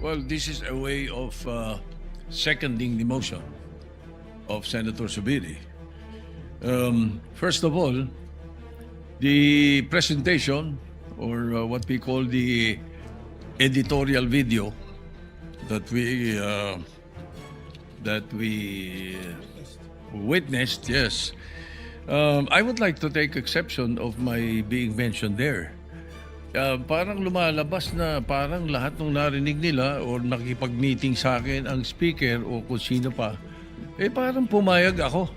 Well, this is a way of seconding the motion of Senator Zubiri. First of all, the presentation, or what we call the editorial video that we witnessed, yes. I would like to take exception of my being mentioned there. Parang lumalabas na parang lahat ng narinig nila or nakipag-meeting sa akin ang speaker o kung sino pa, parang pumayag ako.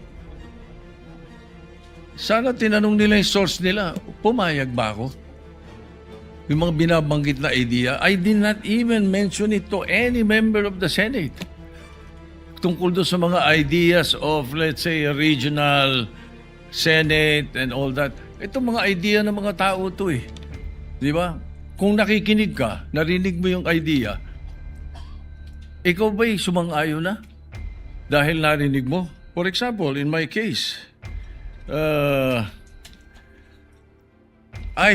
Sana tinanong nila yung source nila, pumayag ba ako? Yung mga binabanggit na idea, I did not even mention it to any member of the Senate. Tungkol doon sa mga ideas of, let's say, a regional Senate and all that. Itong mga idea ng mga tao to eh. Di ba? Kung nakikinig ka, narinig mo yung idea, ikaw ba'y sumang-ayon na? Dahil narinig mo? For example, in my case, I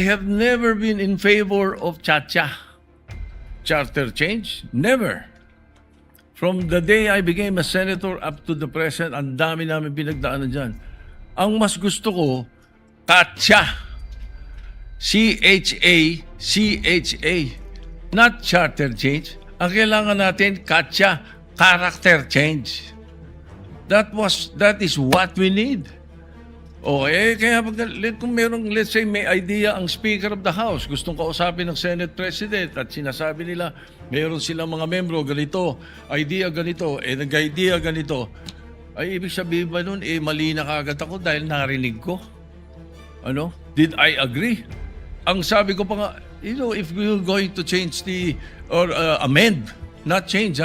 have never been in favor of charter change. Never. From the day I became a senator up to the present, ang dami namin pinagdaanan dyan. Ang mas gusto ko, CHA. C-H-A, not charter change. Ang kailangan natin, CHA, character change. That is what we need. Kaya kung merong, let's say, may idea ang Speaker of the House, gustong kausapin ng Senate President at sinasabi nila, meron silang mga membro, ganito, idea ganito, nag-idea ganito, ay ibig sabihin ba nun, mali na kagad ako dahil narinig ko? Ano? Did I agree? Ang sabi ko pa nga, if we're going to change or amend, not change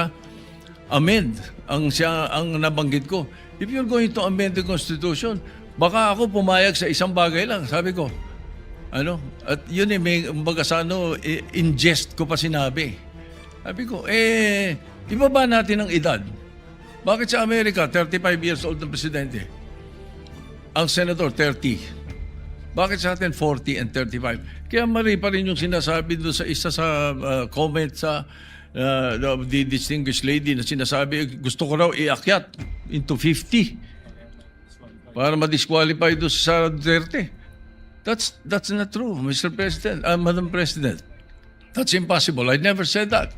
amend, ang nabanggit ko. If you're going to amend the Constitution, baka ako pumayag sa isang bagay lang, sabi ko. At yun may baga sa in jest ko pa sinabi. Sabi ko, ibaba natin ang edad. Bakit sa Amerika, 35 years old ng presidente? Ang senador, 30. Bakit sa atin 40 and 35? Kaya mali pa rin yung sinasabi doon sa isa sa comment sa the distinguished lady na sinasabi, gusto ko raw iakyat into 50 para ma-disqualify doon sa Duterte. That's not true, Mr. President, Madam President. That's impossible. I never said that.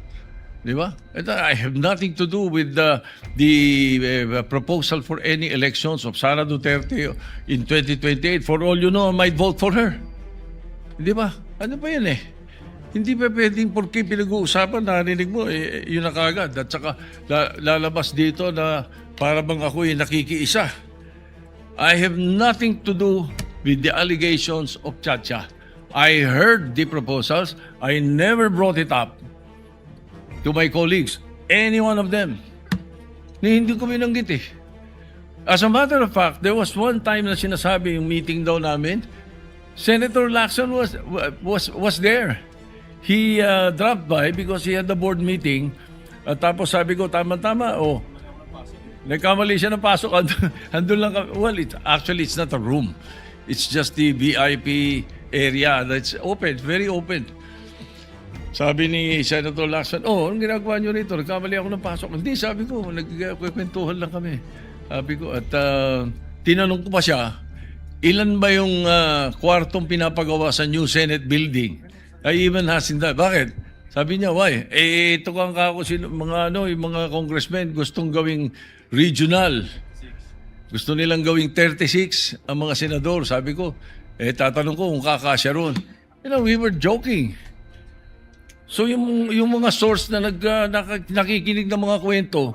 Di ba? I have nothing to do with the proposal for any elections of Sara Duterte in 2028. For all you know, I might vote for her. Di ba? Ano ba yan Hindi pa pwedeng porque pinag-uusapan, narinig mo, yun na kagad. At saka lalabas dito na para bang ako'y nakikiisa. I have nothing to do with the allegations of Chacha. I heard the proposals. I never brought it up to my colleagues, any one of them. Hindi ko binanggit As a matter of fact, there was one time na sinasabi yung meeting daw namin, Senator Lacson was there. He dropped by because he had the board meeting. At tapos sabi ko, tama-tama, nagkamali siya ng pasok. Andun lang kami. Well, it's not a room. It's just the VIP area that's open, very open. Sabi ni Senator Lacson, anong ginagawa nyo rito? Nagkamali ako ng pasok. Hindi, sabi ko, nagkwentuhan lang kami. Sabi ko, at tinanong ko pa siya, ilan ba yung kwartong pinapagawa sa new Senate building? I even asked that. Bakit? Sabi niya, why? Ito kang yung mga congressmen gustong gawing regional. Gusto nilang gawing 36 ang mga senador. Sabi ko, tatanong ko kung kakasya ron. We were joking. So yung mga source na nakikinig ng mga kwento,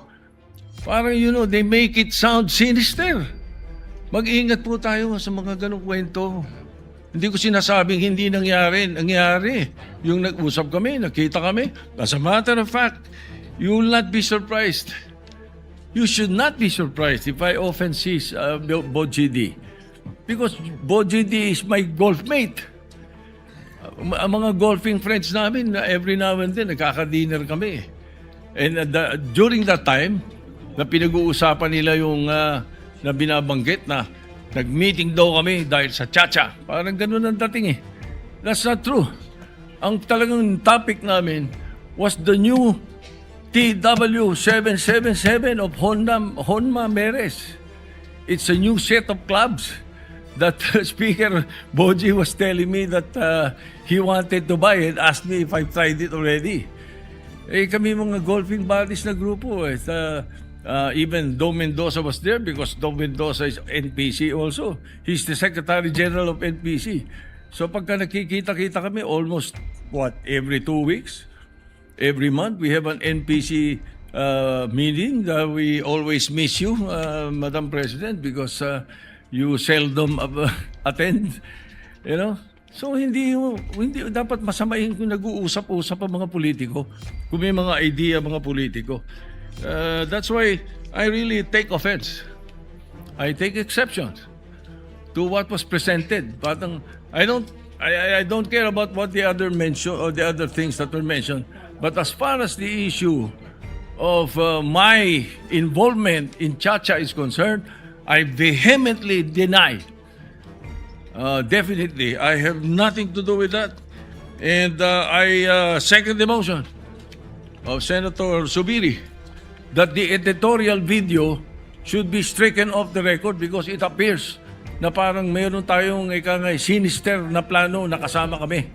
parang they make it sound sinister. Mag-ingat po tayo sa mga ganong kwento. Hindi ko sinasabing hindi nangyari. Nangyari. Yung nag-usap kami, nakita kami. As a matter of fact, you will not be surprised. You should not be surprised if I often see Bojidi. Because Bojidi is my golf mate. Ang mga golfing friends namin, every now and then, nagkaka-dinner kami. And during that time, na pinag-uusapan nila yung na binabanggit na nag-meeting daw kami dahil sa Chacha. Parang ganun ang dating That's not true. Ang talagang topic namin was the new TW777 of Honma Meres. It's a new set of clubs that Speaker Boji was telling me that he wanted to buy and asked me if I've tried it already. Eh kami mga golfing buddies na grupo eh. Even Dom Mendoza was there because Dom Mendoza is NPC also. He's the Secretary General of NPC. So pagka nakikita-kita kami almost every 2 weeks, every month we have an NPC meeting. We always miss you, Madam President, because you seldom attend. You know? So hindi dapat masamahin kung nag-uusap-usap ang mga politiko, kung may mga idea mga politiko. That's why I really take offense. I take exception to what was presented. Parang I don't care about what the other mention or the other things that were mentioned. But as far as the issue of my involvement in Chacha is concerned, I vehemently deny. Definitely, I have nothing to do with that. And I second the motion of Senator Subiri that the editorial video should be stricken off the record because it appears na parang mayroon tayong sinister na plano na kasama kami.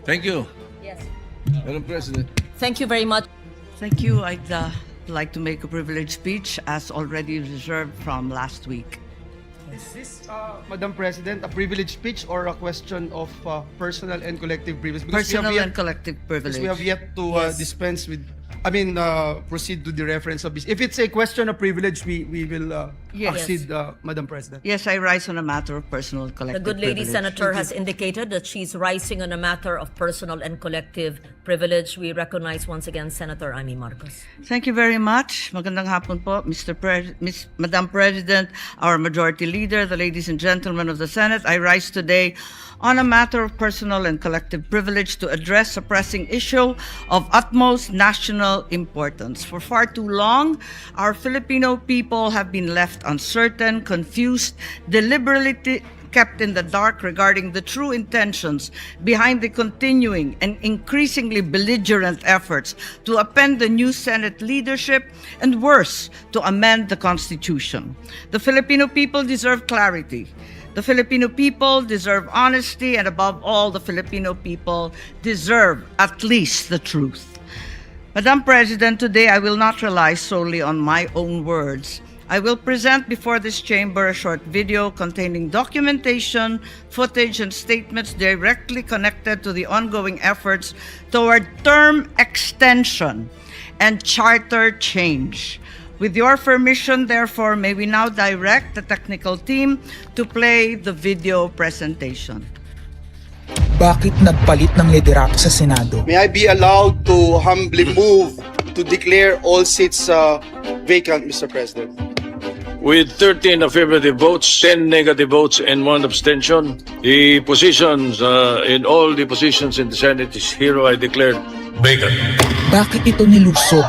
Thank you. Yes. Madam President. Thank you very much. Thank you. I'd like to make a privileged speech as already reserved from last week. Is this, Madam President, a privilege speech or a question of personal and collective privilege? Because Personal and collective privilege. we have yet to dispense with, proceed to the reference of this. If it's a question of privilege, we will Yes. accede, Madam President. Yes, I rise on a matter of personal The collective good lady privilege. senator has indicated that she's rising on a matter of personal and collective privilege. We recognize once again Senator Amy Marcos. Thank you very much. Magandang hapon po, Madam President, our Majority Leader, the ladies and gentlemen of the Senate. I rise today on a matter of personal and collective privilege to address a pressing issue of utmost national importance. For far too long, our Filipino people have been left uncertain, confused, deliberately kept in the dark regarding the true intentions behind the continuing and increasingly belligerent efforts to upend the new Senate leadership and worse, to amend the Constitution. The Filipino people deserve clarity. The Filipino people deserve honesty, and above all, the Filipino people deserve at least the truth. Madam President, today I will not rely solely on my own words. I will present before this chamber a short video containing documentation, footage, and statements directly connected to the ongoing efforts toward term extension and charter change. With your permission, therefore, may we now direct the technical team to play the video presentation. Bakit nagpalit ng liderato sa Senado? May I be allowed to humbly move to declare all seats vacant, Mr. President? With 13 affirmative votes, 10 negative votes, and 1 abstention, the positions in all the positions in the Senate is hereby declared vacant. Bakit ito nilusob?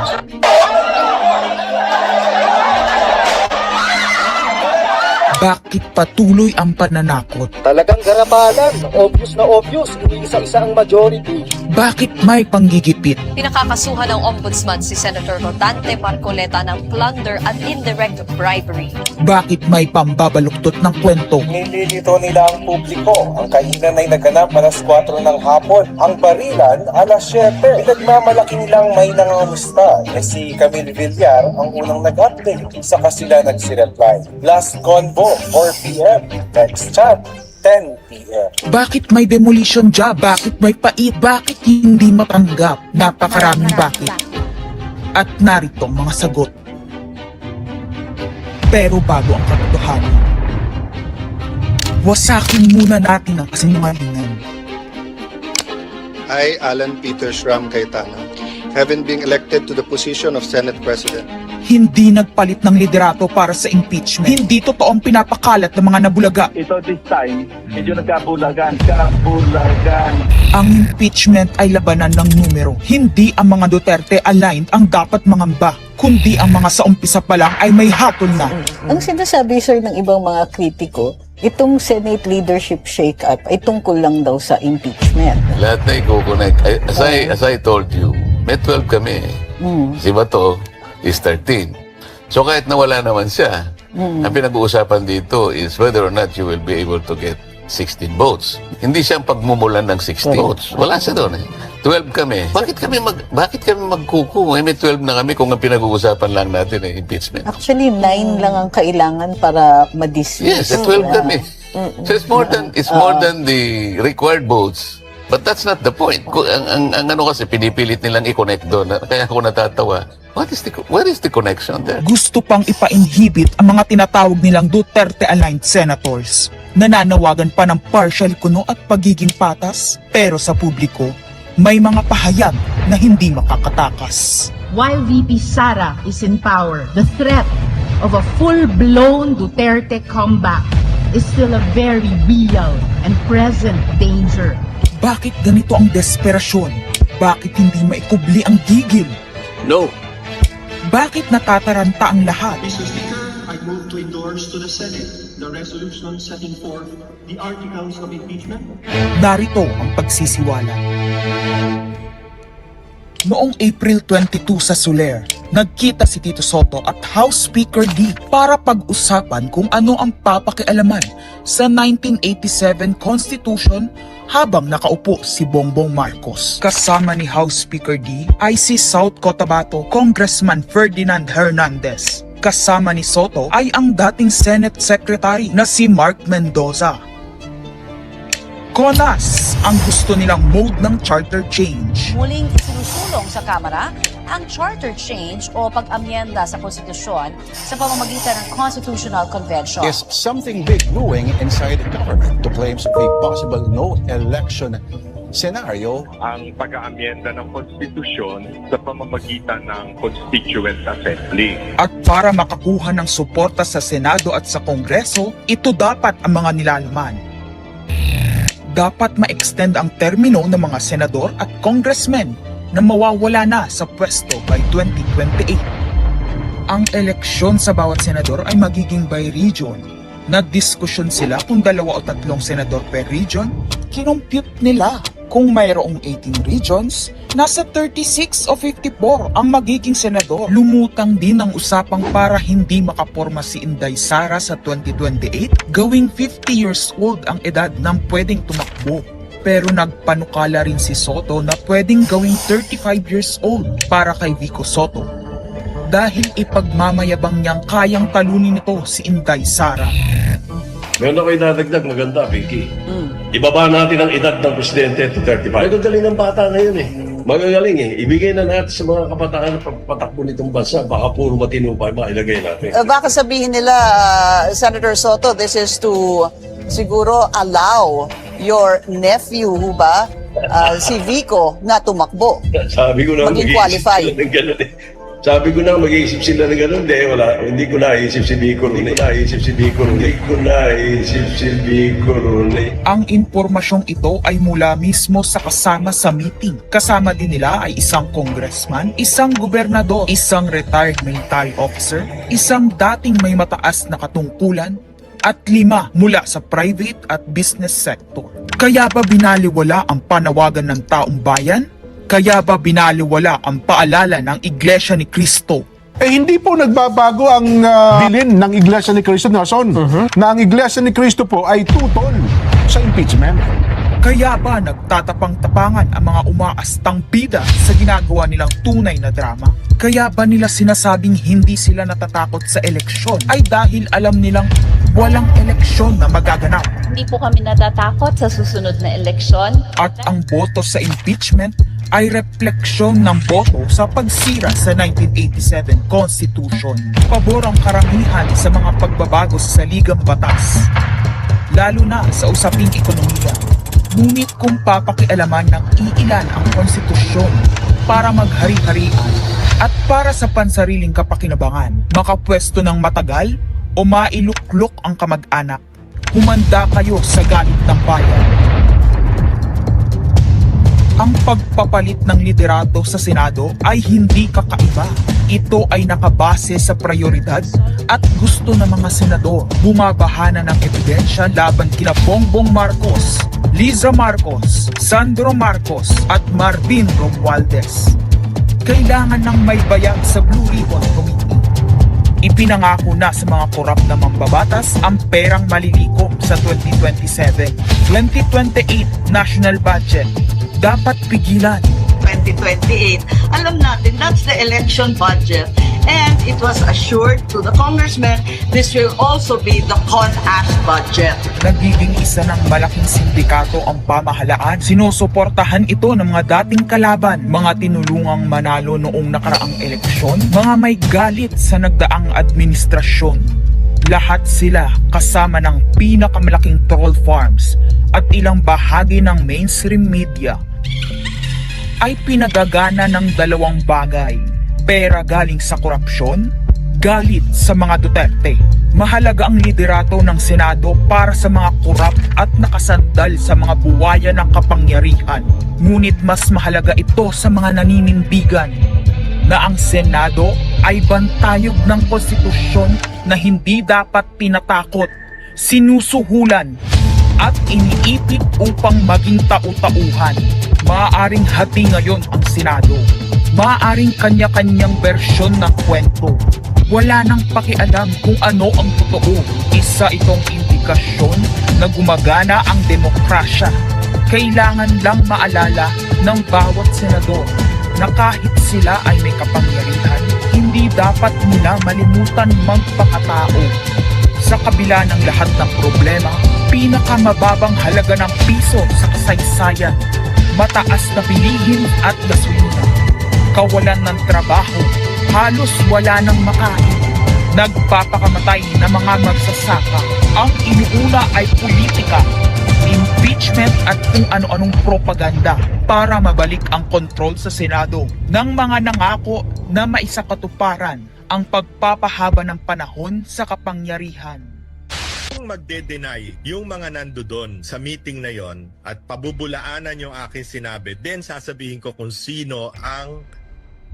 Bakit patuloy ang pananakot? Talagang garabalan, obvious na obvious, hindi isa-isa ang majority. Bakit may panggigipit? Pinakakasuhan ng Ombudsman si Senator Rodante Marcoleta ng plunder at indirect bribery. Bakit may pambabaluktot ng kwento? Nililito nila ang publiko. Ang kainan ay naganap alas 4 ng hapon. Ang barilan alas 7. Pinagmamalaki nilang may nangangamusta. Si Camille Villar ang unang nag-update. Saka sila nagsi-reply. Last convo, 4 p.m. Next chat, 10 p.m. Bakit may demolition job? Bakit may pait? Bakit hindi matanggap? Napakaraming bakit. At narito ang mga sagot. Pero bago ang katotohanan, wasakin muna natin ang kasinungalingan. I, Alan Peter Shram Cayetano, having been elected to the position of Senate President. Hindi nagpalit ng liderato para sa impeachment. Hindi totoo ang pinapakalat ng mga nabulaga. Ito this time, medyo nagkabulagan. Ang impeachment ay labanan ng numero. Hindi ang mga Duterte aligned ang dapat mangamba, kundi ang mga sa umpisa pa lang ay may hatol na. Ang sinasabi, sir, ng ibang mga kritiko, itong Senate leadership shake-up ay tungkol lang daw sa impeachment. Lahat na i-connect. As I told you, may 12 kami. Si Bato is 13. So kahit nawala naman siya, ang pinag-uusapan dito is whether or not you will be able to get 16 votes. Hindi siya ang pagmumulan ng 16 votes. Wala siya doon eh. 12 kami. Bakit kami magkuku? May 12 na kami kung ang pinag-uusapan lang natin ay impeachment. Actually, 9 lang ang kailangan para ma-dismiss. Yes, 12 kami. So it's more than the required votes. But that's not the point. Ang ano kasi pinipilit nilang i-connect doon. Kaya ako natatawa. Where is the connection there? Gusto pang ipa-inhibit ang mga tinatawag nilang Duterte-aligned senators. Nananawagan pa ng partial kuno at pagiging patas. Pero sa publiko, may mga pahayag na hindi makakatakas. While VP Sara is in power, the threat of a full-blown Duterte comeback is still a very real and present danger. Bakit ganito ang desperasyon? Bakit hindi maikubli ang gigil? No. Bakit natataranta ang lahat? Mr. Speaker, I move to endorse to the Senate the resolution setting forth the articles of impeachment. Narito ang pagsisiwala. Noong April 22 sa Soler, nagkita si Tito Soto at House Speaker D para pag-usapan kung ano ang papakialaman sa 1987 Constitution habang nakaupo si Bongbong Marcos. Kasama ni House Speaker D ay si South Cotabato Congressman Ferdinand Hernandez. Kasama ni Soto ay ang dating Senate Secretary na si Mark Mendoza. Konas ang gusto nilang mode ng charter change. Muling isinusulong sa Kamara ang charter change o pag-amyenda sa konstitusyon sa pamamagitan ng Constitutional Convention. Is something big brewing inside the government to claims of a possible no-election scenario. Ang pag-aamyenda ng konstitusyon sa pamamagitan ng Constituent Assembly. At para makakuha ng suporta sa Senado at sa Kongreso, ito dapat ang mga nilalaman. Dapat ma-extend ang termino ng mga senador at congressmen na mawawala na sa pwesto by 2028. Ang eleksyon sa bawat senador ay magiging by region. Nagdiskusyon sila kung 2 o 3 senador per region. Kinompute nila kung mayroong 18 regions, nasa 36 o 54 ang magiging senador. Lumutang din ang usapang para hindi makaporma si Inday Sara sa 2028, gawing 50 years old ang edad ng pwedeng tumakbo. Pero nagpanukala rin si Soto na pwedeng gawing 35 years old para kay Vico Soto. Dahil ipagmamayabang niyang kayang talunin nito si Inday Sara. Meron ako idadagdag, maganda, Vicky. Ibaba natin ang edad ng presidente to 35. Magagaling ng bata ngayon eh. Magagaling eh. Ibigay na natin sa mga kabataan na pagpatakbo nitong bansa. Baka puro matinupay, mailagay natin. Baka sabihin nila, Senator Soto, this is to siguro allow your nephew, ba, si Vico, na tumakbo. Sabi ko na maging qualified. Sabi ko na mag-iisip sila ng gano'n. Hindi ko naisip si Vico ron. Ang impormasyong ito ay mula mismo sa kasama sa meeting. Kasama din nila ay isang congressman, isang gobernador, isang retired military officer, isang dating may mataas na katungkulan, at 5 mula sa private at business sector. Kaya ba binaliwala ang panawagan ng taong bayan? Kaya ba binaliwala ang paalala ng Iglesia ni Cristo? Hindi po nagbabago ang bilin ng Iglesia ni Cristo, Nelson, na ang Iglesia ni Cristo po ay tutol sa impeachment. Kaya ba nagtatapang-tapangan ang mga umaastang bida sa ginagawa nilang tunay na drama? Kaya ba nila sinasabing hindi sila natatakot sa eleksyon ay dahil alam nilang walang eleksyon na magaganap? Hindi po kami natatakot sa susunod na eleksyon. At ang boto sa impeachment ay refleksyon ng boto sa pagsira sa 1987 Constitution. Pabor ang karamihan sa mga pagbabago sa saligang batas, lalo na sa usaping ekonomiya. Ngunit kung papakialaman ng iilan ang konstitusyon, para maghari-harian at para sa pansariling kapakinabangan, makapwesto ng matagal o mailuklok ang kamag-anak. Humanda kayo sa galit ng bayan. Ang pagpapalit ng liderato sa Senado ay hindi kakaiba. Ito ay nakabase sa prioridad at gusto ng mga senador. Bumabahana ng ebidensya laban kina Bongbong Marcos, Liza Marcos, Sandro Marcos at Marvin Romualdez. Kailangan ng may bayag sa Blue Ribbon Committee. Ipinangako na sa mga korap na mambabatas ang perang malilikom sa 2027. 2028 national budget dapat pigilan. 2028. Alam natin, that's the election budget. And it was assured to the congressman, this will also be the CONAS budget. Nagiging isa ng malaking sindikato ang pamahalaan. Sinusuportahan ito ng mga dating kalaban, mga tinulungang manalo noong nakaraang eleksyon, mga may galit sa nagdaang administrasyon. Lahat sila kasama ng pinakamalaking troll farms at ilang bahagi ng mainstream media ay pinagagana ng dalawang bagay. Pera galing sa korupsyon, galit sa mga Duterte. Mahalaga ang liderato ng Senado para sa mga korap at nakasandal sa mga buwaya ng kapangyarihan. Ngunit mas mahalaga ito sa mga naninindigan na ang Senado ay bantayog ng konstitusyon na hindi dapat tinatakot, sinusuhulan at iniipit upang maging tau-tauhan. Maaaring hati ngayon ang Senado. Maaaring kanya-kanyang bersyon ng kwento. Wala nang pakialam kung ano ang totoo. Isa itong indikasyon na gumagana ang demokrasya. Kailangan lang maalala ng bawat senador na kahit sila ay may kapangyarihan, hindi dapat nila malimutan magpakatao. Sa kabila ng lahat ng problema, pinakamababang halaga ng piso sa kasaysayan, mataas na bilihin at gasolina, kawalan ng trabaho, halos wala nang makain, nagpapakamatay na mga magsasaka. Ang inuuna ay politika, impeachment at kung ano-anong propaganda para mabalik ang kontrol sa Senado ng mga nangako na maisakatuparan ang pagpapahaba ng panahon sa kapangyarihan. Kung magde-deny yung mga nandoon sa meeting na yon at pabubulaanan yung aking sinabi, then sasabihin ko kung sino ang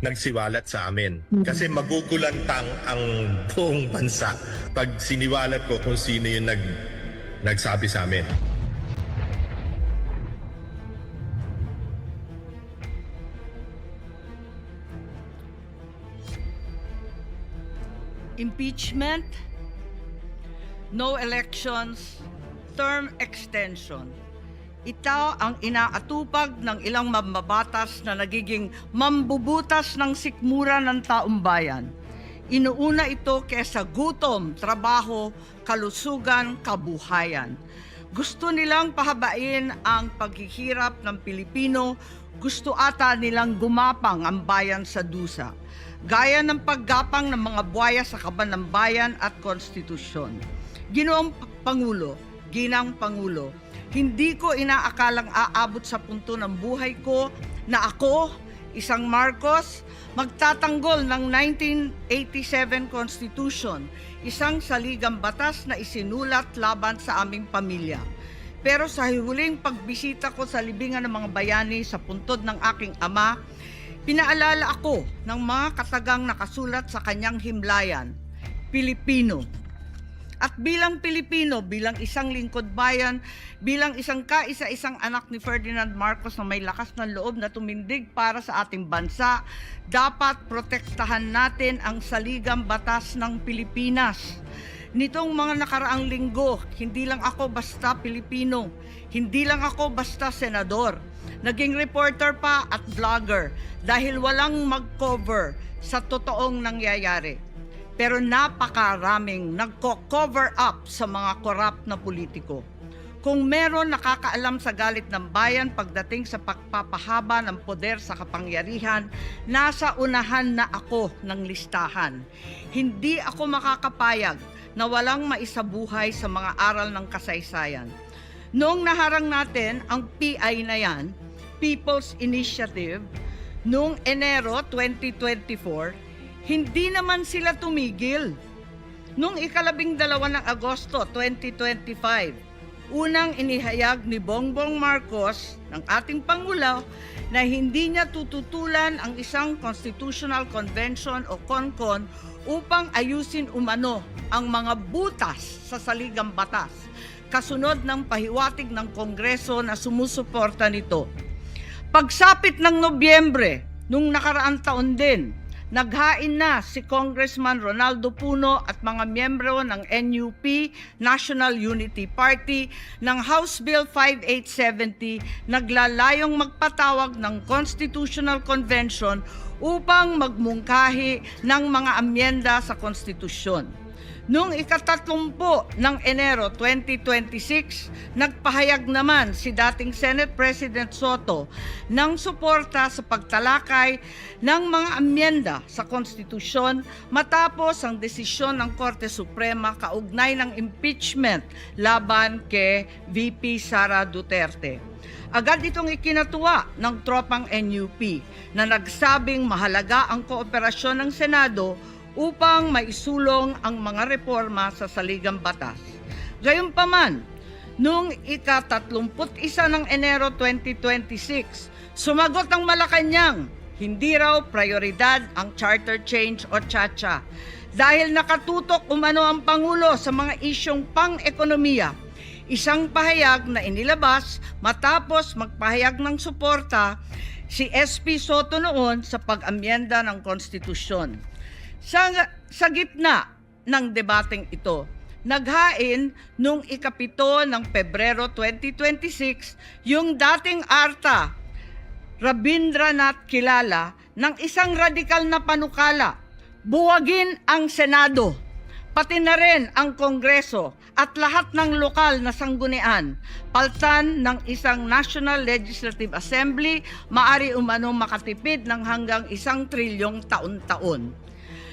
nagsiwalat sa amin. Kasi magugulantang ang buong bansa pag siniwalat ko kung sino yung nagsabi sa amin. Impeachment, no elections, term extension. Ito ang inaatupag ng ilang mambabatas na nagiging mambubutas ng sikmura ng taong bayan. Inuuna ito kaysa gutom, trabaho, kalusugan, kabuhayan. Gusto nilang pahabain ang paghihirap ng Pilipino, gusto ata nilang gumapang ang bayan sa dusa, gaya ng paggapang ng mga buwaya sa kaban ng bayan at konstitusyon. Ginoong Pangulo, Ginang Pangulo, hindi ko inaakalang aabot sa punto ng buhay ko na ako, isang Marcos, magtatanggol ng 1987 Constitution, isang saligang batas na isinulat laban sa aming pamilya. Pero sa huling pagbisita ko sa libingan ng mga bayani sa puntod ng aking ama, pinaalala ako ng mga katagang nakasulat sa kanyang himlayan, Pilipino. At bilang Pilipino, bilang isang lingkod bayan, bilang isang kaisa-isang anak ni Ferdinand Marcos na may lakas ng loob na tumindig para sa ating bansa, dapat protektahan natin ang saligang batas ng Pilipinas. Nitong mga nakaraang linggo, hindi lang ako basta Pilipino, hindi lang ako basta senador. Naging reporter pa at vlogger dahil walang mag-cover sa totoong nangyayari. Pero napakaraming nagko-cover up sa mga korap na politiko. Kung meron nakakaalam sa galit ng bayan pagdating sa pagpapahaba ng poder sa kapangyarihan, nasa unahan na ako ng listahan. Hindi ako makakapayag na walang maisabuhay sa mga aral ng kasaysayan. Noong naharang natin ang PI na yan, People's Initiative, noong Enero 2024, hindi naman sila tumigil. Noong 12 ng Agosto 2025, unang inihayag ni Bongbong Marcos ng ating Pangulo na hindi niya tututulan ang isang Constitutional Convention o CONCON upang ayusin umano ang mga butas sa saligang batas, kasunod ng pahiwatig ng Kongreso na sumusuporta nito. Pagsapit ng Nobyembre, nung nakaraang taon din, naghain na si Congressman Ronaldo Puno at mga miyembro ng NUP, National Unity Party, ng House Bill 5870, naglalayong magpatawag ng Constitutional Convention upang magmungkahi ng mga amyenda sa konstitusyon. Noong 30 ng Enero 2026, nagpahayag naman si dating Senate President Soto ng suporta sa pagtalakay ng mga amyenda sa konstitusyon matapos ang desisyon ng Korte Suprema kaugnay ng impeachment laban kay VP Sara Duterte. Agad itong ikinatuwa ng tropang NUP na nagsabing mahalaga ang kooperasyon ng Senado upang maisulong ang mga reforma sa saligang batas. Gayunpaman, noong ika-31 ng Enero 2026, sumagot ang Malacanang, hindi raw prioridad ang charter change o CHA-CHA dahil nakatutok umano ang Pangulo sa mga isyong pang-ekonomiya. Isang pahayag na inilabas matapos magpahayag ng suporta si SP Soto noon sa pag-amyenda ng konstitusyon. Sa gitna ng debateng ito, naghain noong ika-7 ng Pebrero 2026 yung dating ARTA, Rabindranath Kilala, ng isang radikal na panukala, buwagin ang Senado, pati na rin ang Kongreso at lahat ng lokal na sanggunian, paltan ng isang National Legislative Assembly, maari umano makatipid ng hanggang 1 trilyong taon-taon.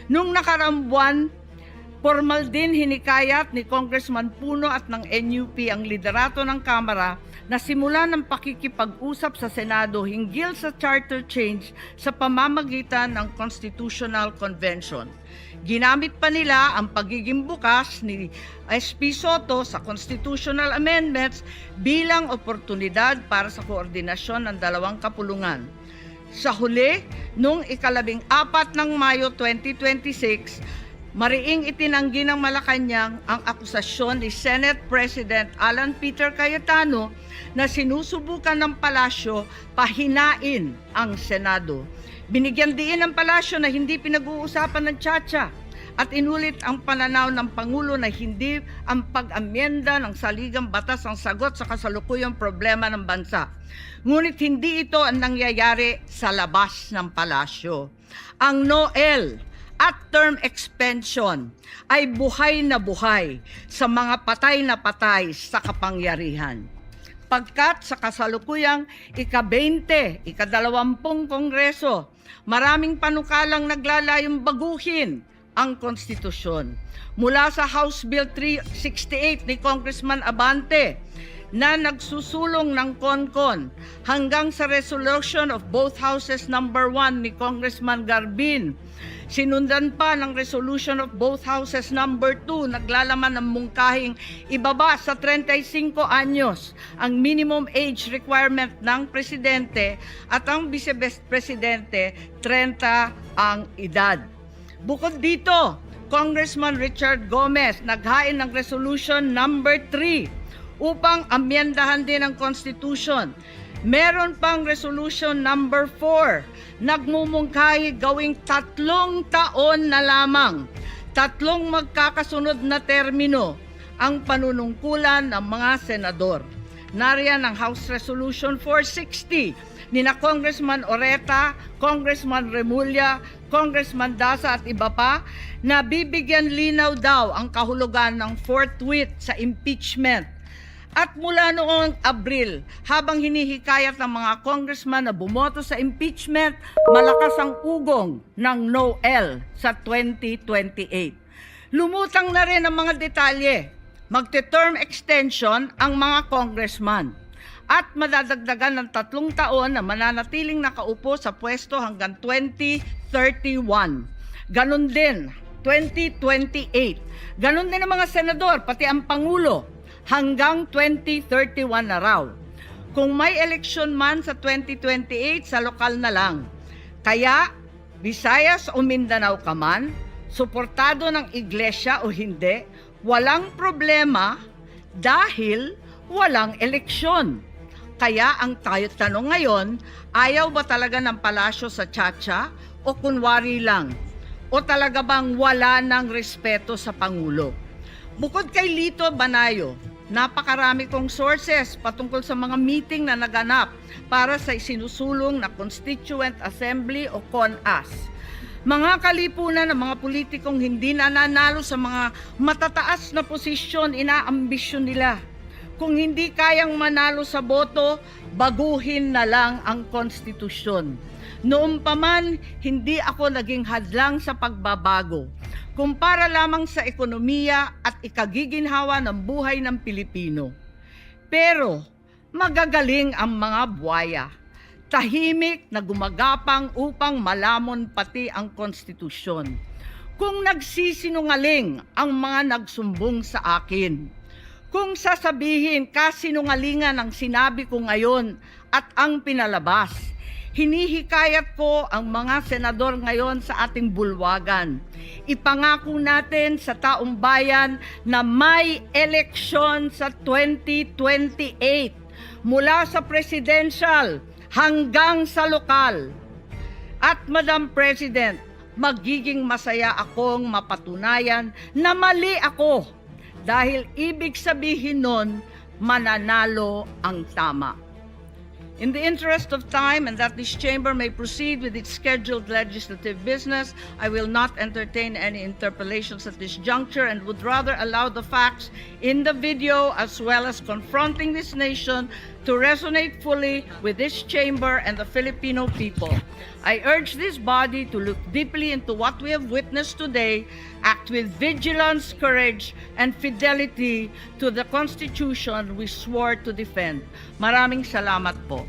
Nung nakaraang buwan, formal din hinikayat ni Congressman Puno at ng NUP ang liderato ng Kamara na simulan ng pakikipag-usap sa Senado hinggil sa charter change sa pamamagitan ng Constitutional Convention. Ginamit pa nila ang pagiging bukas ni SP Soto sa constitutional amendments bilang oportunidad para sa koordinasyon ng dalawang kapulungan. Sa huli, noong ika-14 ng Mayo 2026, mariing itinanggi ng Malacanang ang akusasyon ni Senate President Alan Peter Cayetano na sinusubukan ng palasyo pahinain ang Senado. Binigyan diin ng palasyo na hindi pinag-uusapan ng CHA-CHA at inulit ang pananaw ng Pangulo na hindi ang pag-amyenda ng saligang batas ang sagot sa kasalukuyang problema ng bansa. Ngunit hindi ito ang nangyayari sa labas ng palasyo. Ang NOEL at term extension ay buhay na buhay sa mga patay na patay sa kapangyarihan. Pagkat sa kasalukuyang ika-20, ika-20 Kongreso, maraming panukalang naglalayong baguhin ang konstitusyon. Mula sa House Bill 368 ni Congressman Abante na nagsusulong ng CONCON hanggang sa resolution of both houses number 1 ni Congressman Garbin. Sinundan pa ng resolution of both houses number 2 naglalaman ng mungkahing ibaba sa 35 anyos ang minimum age requirement ng presidente at ang vice-presidente 30 ang edad. Bukod dito, Congressman Richard Gomez naghain ng resolution number 3 upang amyendahan din ang Constitution. Meron pang resolution number 4, nagmumungkahi gawing 3 taon na lamang, 3 magkakasunod na termino ang panunungkulan ng mga senador. Nariyan ang House Resolution 460 nina Congressman Oreta, Congressman Remulla, Congressman Daza at iba pa na bibigyan linaw daw ang kahulugan ng forthwith sa impeachment. At mula noong Abril, habang hinihikayat ng mga congressman na bumoto sa impeachment, malakas ang ugong ng NOEL sa 2028. Lumutang na rin ang mga detalye. Magte-term extension ang mga congressman. at madadagdagan ng 3 taon na mananatiling nakaupo sa pwesto hanggang 2031. Ganon din, 2028. Ganon din ang mga senador, pati ang Pangulo, hanggang 2031 na raw. Kung may eleksyon man sa 2028, sa lokal na lang. Kaya, Visayas o Mindanao ka man, suportado ng iglesia o hindi, walang problema dahil walang eleksyon. Kaya ang tanong ngayon, ayaw ba talaga ng palasyo sa Chacha o kunwari lang? O talaga bang wala ng respeto sa Pangulo? Bukod kay Lito Banayo, napakarami kong sources patungkol sa mga meeting na naganap para sa isinusulong na Constituent Assembly o CONAS. Mga kalipunan ng mga politikong hindi nananalo sa mga matataas na posisyon, inaambisyon nila. Kung hindi kayang manalo sa boto, baguhin na lang ang konstitusyon. Noon pa man, hindi ako naging hadlang sa pagbabago. Kung para lamang sa ekonomiya at ikagiginhawa ng buhay ng Pilipino. Pero magagaling ang mga buwaya. Tahimik na gumagapang upang malamon pati ang konstitusyon. Kung nagsisinungaling ang mga nagsumbong sa akin, kung sasabihin kasinungalingan ang sinabi ko ngayon at ang pinalabas, hinihikayat ko ang mga senador ngayon sa ating bulwagan. Ipangako natin sa taong bayan na may eleksyon sa 2028 mula sa presidential hanggang sa lokal. At Madam President, magiging masaya akong mapatunayan na mali ako. Dahil ibig sabihin nun, mananalo ang tama. In the interest of time and that this chamber may proceed with its scheduled legislative business, I will not entertain any interpellations at this juncture and would rather allow the facts in the video as well as confronting this nation to resonate fully with this chamber and the Filipino people. I urge this body to look deeply into what we have witnessed today, act with vigilance, courage, and fidelity to the Constitution we swore to defend. Maraming salamat po.